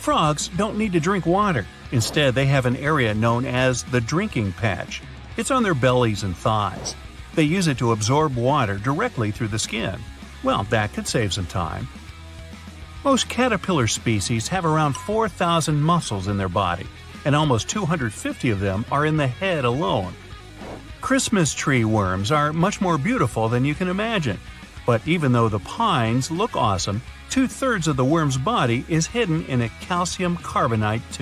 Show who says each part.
Speaker 1: Frogs don't need to drink water. Instead, they have an area known as the drinking patch. It's on their bellies and thighs. They use it to absorb water directly through the skin. Well, that could save some time. Most caterpillar species have around 4,000 muscles in their body, and almost 250 of them are in the head alone. Christmas tree worms are much more beautiful than you can imagine. But even though the pines look awesome, 2/3 of the worm's body is hidden in a calcium carbonate tube.